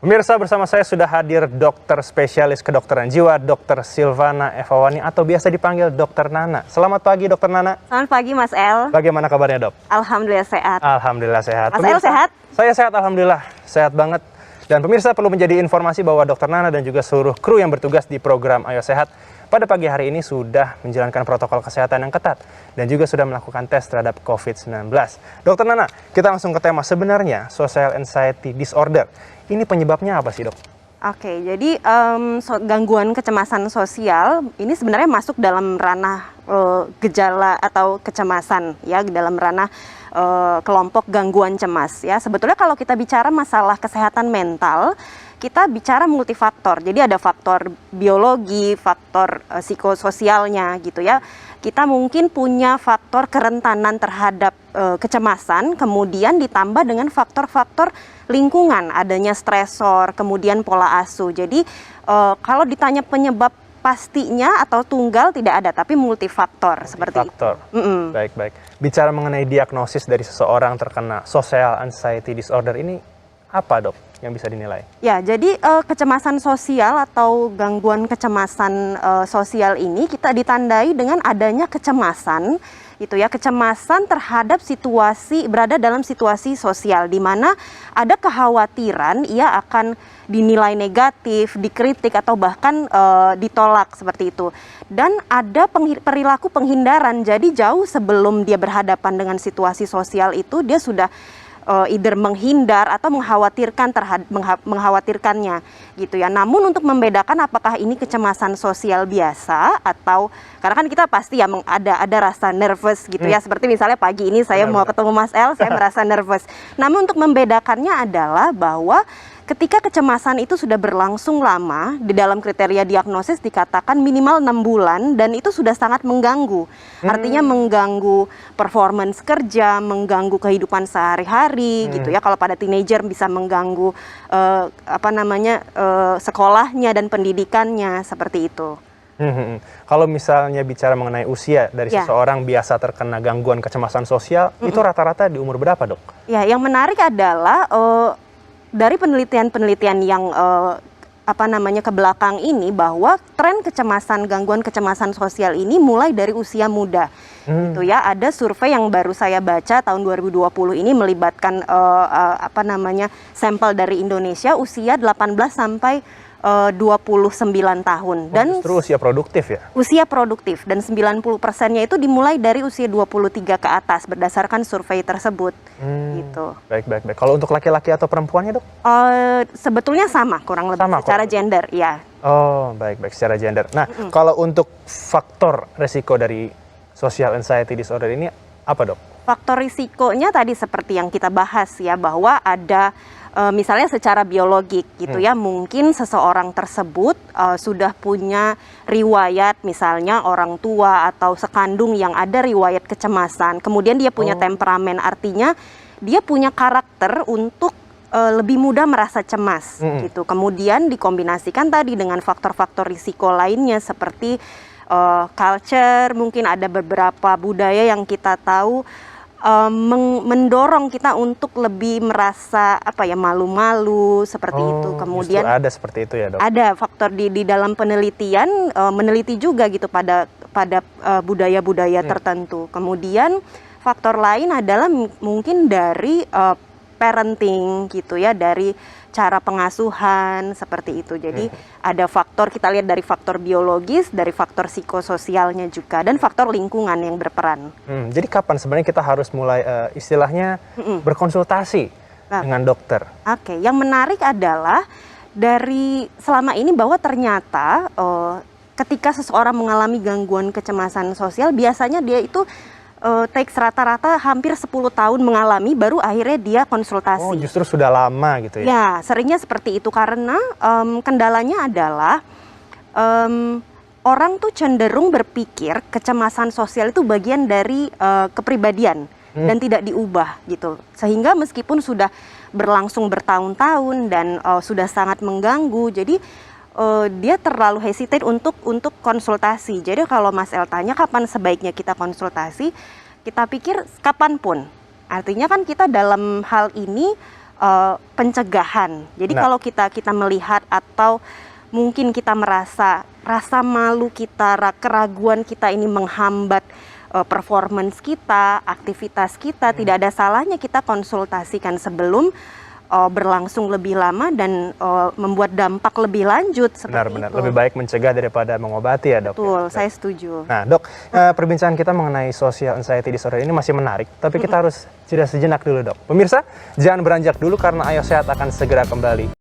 Pemirsa, bersama saya sudah hadir dokter spesialis kedokteran jiwa, Dr. Silvana Evawani atau biasa dipanggil Dr. Nana. Selamat pagi, Dr. Nana. Selamat pagi, Mas El. Bagaimana kabarnya, Dok? Alhamdulillah sehat. Alhamdulillah sehat. Mas El sehat? Saya sehat, alhamdulillah. Sehat banget. Dan pemirsa perlu menjadi informasi bahwa Dr. Nana dan juga seluruh kru yang bertugas di program Ayo Sehat pada pagi hari ini sudah menjalankan protokol kesehatan yang ketat dan juga sudah melakukan tes terhadap COVID-19. Dr. Nana, kita langsung ke tema sebenarnya social anxiety disorder. Ini penyebabnya apa sih, Dok? Oke, jadi gangguan kecemasan sosial ini sebenarnya masuk dalam ranah gejala atau kecemasan, ya, dalam ranah kelompok gangguan cemas. Ya, sebetulnya kalau kita bicara masalah kesehatan mental, kita bicara multifaktor. Jadi ada faktor biologi, faktor psikososialnya gitu ya. Kita mungkin punya faktor kerentanan terhadap kecemasan, kemudian ditambah dengan faktor-faktor lingkungan, adanya stresor, kemudian pola asuh. Jadi kalau ditanya penyebab pastinya atau tunggal tidak ada, tapi multifaktor seperti itu. Baik. Bicara mengenai diagnosis dari seseorang terkena social anxiety disorder ini, apa, Dok, yang bisa dinilai? Ya, jadi kecemasan sosial atau gangguan kecemasan sosial ini kita ditandai dengan adanya kecemasan, gitu ya, kecemasan terhadap situasi, berada dalam situasi sosial di mana ada kekhawatiran ia akan dinilai negatif, dikritik atau bahkan ditolak seperti itu. Dan ada perilaku penghindaran. Jadi jauh sebelum dia berhadapan dengan situasi sosial itu dia sudah either menghindar atau mengkhawatirkannya gitu ya. Namun untuk membedakan apakah ini kecemasan sosial biasa atau karena kan kita pasti ya ada rasa nervous gitu ya. Seperti misalnya pagi ini saya mau ketemu Mas El, saya merasa nervous. Namun untuk membedakannya adalah bahwa ketika kecemasan itu sudah berlangsung lama, di dalam kriteria diagnosis dikatakan minimal 6 bulan dan itu sudah sangat mengganggu. Artinya mengganggu performance kerja, mengganggu kehidupan sehari-hari gitu ya. Kalau pada teenager bisa mengganggu sekolahnya dan pendidikannya seperti itu. Kalau misalnya bicara mengenai usia dari seseorang biasa terkena gangguan kecemasan sosial, itu rata-rata di umur berapa, Dok? Ya, yang menarik adalah dari penelitian-penelitian yang ke belakang ini bahwa tren kecemasan, gangguan kecemasan sosial ini mulai dari usia muda. Gitu ya. Ada survei yang baru saya baca tahun 2020 ini melibatkan sampel dari Indonesia usia 18 sampai 29 tahun. Dan justru usia produktif ya? Usia produktif, dan 90%-nya itu dimulai dari usia 23 ke atas berdasarkan survei tersebut. Gitu. Baik. Kalau untuk laki-laki atau perempuannya, Dok? Sebetulnya sama, kurang lebih secara gender, ya. Oh, baik, secara gender. Nah, kalau untuk faktor resiko dari social anxiety disorder ini apa, Dok? Faktor risikonya tadi seperti yang kita bahas ya, bahwa ada misalnya secara biologik gitu ya, mungkin seseorang tersebut sudah punya riwayat, misalnya orang tua atau sekandung yang ada riwayat kecemasan, kemudian dia punya temperamen, artinya dia punya karakter untuk lebih mudah merasa cemas gitu. Kemudian dikombinasikan tadi dengan faktor-faktor risiko lainnya seperti culture, mungkin ada beberapa budaya yang kita tahu mendorong kita untuk lebih merasa malu-malu seperti itu. Kemudian ada seperti itu ya, Dok? Ada faktor di dalam penelitian meneliti juga gitu pada budaya-budaya tertentu. Kemudian faktor lain adalah mungkin dari parenting gitu ya, dari cara pengasuhan seperti itu. Jadi ada faktor, kita lihat dari faktor biologis, dari faktor psikososialnya juga, dan faktor lingkungan yang berperan. Jadi kapan sebenarnya kita harus mulai istilahnya berkonsultasi dengan dokter? Oke, yang menarik adalah dari selama ini bahwa ternyata ketika seseorang mengalami gangguan kecemasan sosial, biasanya dia itu takes rata-rata hampir 10 tahun mengalami, baru akhirnya dia konsultasi. Oh, justru sudah lama gitu ya? Ya, seringnya seperti itu karena kendalanya adalah orang tuh cenderung berpikir kecemasan sosial itu bagian dari kepribadian dan tidak diubah gitu. Sehingga meskipun sudah berlangsung bertahun-tahun dan sudah sangat mengganggu, jadi dia terlalu hesitate untuk konsultasi. Jadi kalau Mas El tanya kapan sebaiknya kita konsultasi, kita pikir kapanpun. Artinya kan kita dalam hal ini pencegahan. Jadi Nah. kalau kita melihat atau mungkin kita merasa rasa malu kita, keraguan kita ini menghambat performance kita, aktivitas kita, tidak ada salahnya kita konsultasikan sebelum berlangsung lebih lama dan membuat dampak lebih lanjut seperti Benar-benar itu. lebih baik mencegah daripada mengobati ya, Dok. Betul, Ya. saya setuju. Nah, Dok, perbincangan kita mengenai social anxiety disorder ini masih menarik, tapi kita harus jeda sejenak dulu, Dok. Pemirsa, jangan beranjak dulu karena Ayo Sehat akan segera kembali.